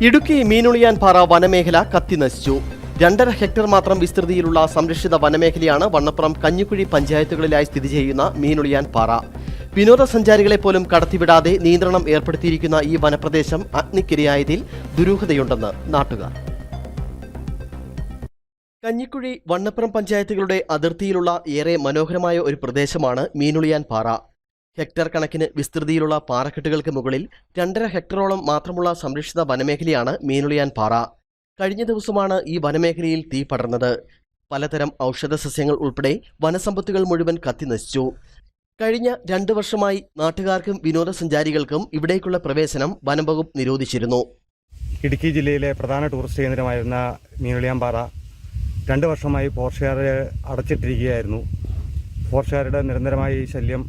ഇടുക്കി മീനുളിയാൻ പാറ വനമേഖല കത്തിനശിച്ചു. 2.5 ഹെക്ടർ മാത്രം വിസ്തൃതിയിലുള്ള സംരക്ഷിത വനമേഖലയാണ് വണ്ണപ്പുറം കഞ്ഞിക്കുഴി പഞ്ചായത്തുകളിലായി സ്ഥിതി ചെയ്യുന്ന മീനുളിയാൻ പാറ. വിനോദസഞ്ചാരികളെ പോലും കടത്തിവിടാതെ നിയന്ത്രണം ഏർപ്പെടുത്തിയിരിക്കുന്ന ഈ വനപ്രദേശം അഗ്നിക്കിരയായതിൽ ദുരൂഹതയുണ്ടെന്ന് നാട്ടുകാർ. കഞ്ഞിക്കുഴി വണ്ണപ്പുറം പഞ്ചായത്തുകളുടെ അതിർത്തിയിലുള്ള ഏറെ മനോഹരമായ ഒരു പ്രദേശമാണ് മീനുളിയാൻ പാറ. ഹെക്ടർ കണക്കിന് വിസ്തൃതിയിലുള്ള പാറക്കെട്ടുകൾക്ക് മുകളിൽ 2.5 ഹെക്ടറോളം മാത്രമുള്ള സംരക്ഷിത വനമേഖലയാണ് മീനുളിയാൻ പാറ. കഴിഞ്ഞ ദിവസമാണ് ഈ വനമേഖലയിൽ തീ പടർന്നത്. പലതരം ഔഷധ സസ്യങ്ങൾ ഉൾപ്പെടെ വനസമ്പത്തുകൾ മുഴുവൻ കത്തിനശിച്ചു. കഴിഞ്ഞ 2 വർഷമായി നാട്ടുകാർക്കും വിനോദസഞ്ചാരികൾക്കും ഇവിടേക്കുള്ള പ്രവേശനം വനംവകുപ്പ് നിരോധിച്ചിരുന്നു. ഇടുക്കി ജില്ലയിലെ പ്രധാന ടൂറിസ്റ്റ് കേന്ദ്രമായിരുന്ന മീനുളിയാൻ പാറ 2 വർഷമായി ഫോറസ്റ്റുകാർ അടച്ചിട്ടിരിക്കുകയായിരുന്നു. ഫോറസ്റ്റുകാരുടെ നിരന്തരമായ ഈ ശല്യം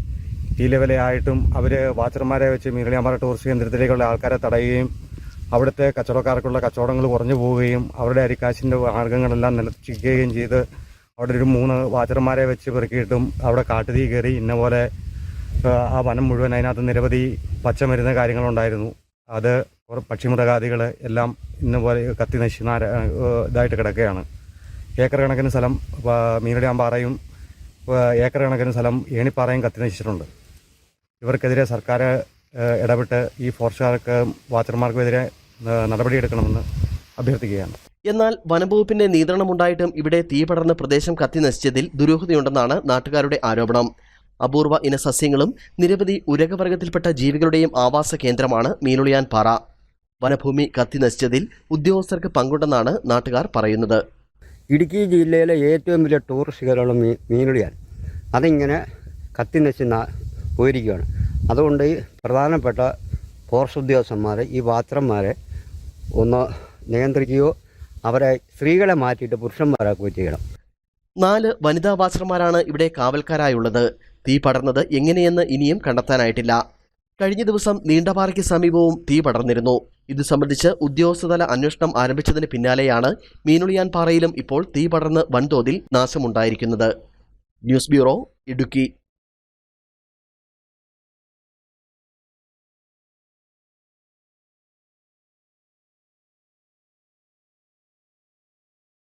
ഈ ലെവലായിട്ടും അവർ വാച്ചർമാരെ വെച്ച് മീനുളിയാൻ പാറ ടൂറിസ്റ്റ് കേന്ദ്രത്തിലേക്കുള്ള ആൾക്കാരെ തടയുകയും അവിടുത്തെ കച്ചവടക്കാർക്കുള്ള കച്ചവടങ്ങൾ കുറഞ്ഞു പോവുകയും അവരുടെ അരിക്കാശിൻ്റെ മാർഗ്ഗങ്ങളെല്ലാം നിലച്ചിക്കുകയും ചെയ്ത് അവിടെ ഒരു 3 വാച്ചർമാരെ വെച്ച് പെറുക്കിയിട്ടും അവിടെ കാട്ടുതീ കയറി ഇന്ന പോലെ ആ വനം മുഴുവൻ അതിനകത്ത് നിരവധി പച്ചമരുന്ന് കാര്യങ്ങളുണ്ടായിരുന്നു. അത് പക്ഷിമൃഗാദികൾ എല്ലാം ഇന്ന പോലെ കത്തി നശിക്കുന്ന ഇതായിട്ട് കിടക്കുകയാണ്. ഏക്കർ കണക്കിന് സ്ഥലം മീനുളിയാൻ പാറയും ഏക്കർ കണക്കിന് സ്ഥലം ഏണിപ്പാറയും കത്തി നശിച്ചിട്ടുണ്ട്. ഇവർക്കെതിരെ സർക്കാർ ഇടപെട്ട് ഈ ഫോറസ്റ്റുകാർക്ക് വാച്ചർമാർക്കുമെതിരെ നടപടിയെടുക്കണമെന്ന് അഭ്യർത്ഥിക്കുകയാണ്. എന്നാൽ വനംവകുപ്പിന്റെ നിയന്ത്രണമുണ്ടായിട്ടും ഇവിടെ തീ പടർന്ന പ്രദേശം കത്തി നശിച്ചതിൽ ദുരൂഹതയുണ്ടെന്നാണ് നാട്ടുകാരുടെ ആരോപണം. അപൂർവ ഇന സസ്യങ്ങളും നിരവധി ഉരകവർഗത്തിൽപ്പെട്ട ജീവികളുടെയും ആവാസ കേന്ദ്രമാണ് മീനുളിയാൻ പാറ. വനഭൂമി കത്തി നശിച്ചതിൽ ഉദ്യോഗസ്ഥർക്ക് പങ്കുണ്ടെന്നാണ് നാട്ടുകാർ പറയുന്നത്. ഇടുക്കി ജില്ലയിലെ ഏറ്റവും വലിയ ടൂറിസ്റ്റ് കേന്ദ്രമാണ് മീനുളിയാൻ. അതിങ്ങനെ കത്തി നശിച്ച് പോയിരിക്കുകയാണ്. അതുകൊണ്ട് ഈ പ്രധാനപ്പെട്ട ഫോറസ്റ്റ് ഉദ്യോഗസ്ഥന്മാരെ ഈ വാച്ചർമാരെ ഒന്ന് നിയന്ത്രിക്കുകയോ അവരെ സ്ത്രീകളെ മാറ്റിയിട്ട് പുരുഷന്മാരാക്കുകയോ ചെയ്യണം. 4 വനിതാ വാച്ചർമാരാണ് ഇവിടെ കാവൽക്കാരായുള്ളത്. തീ പടർന്നത് എങ്ങനെയെന്ന് ഇനിയും കണ്ടെത്താനായിട്ടില്ല. കഴിഞ്ഞ ദിവസം നീണ്ടപാറയ്ക്ക് സമീപവും തീ പടർന്നിരുന്നു. ഇത് സംബന്ധിച്ച് ഉദ്യോഗസ്ഥതല അന്വേഷണം ആരംഭിച്ചതിന് പിന്നാലെയാണ് മീനുളിയാൻ പാറയിലും ഇപ്പോൾ തീ പടർന്ന് വൻതോതിൽ നാശമുണ്ടായിരിക്കുന്നത്. News bureau, Idukki.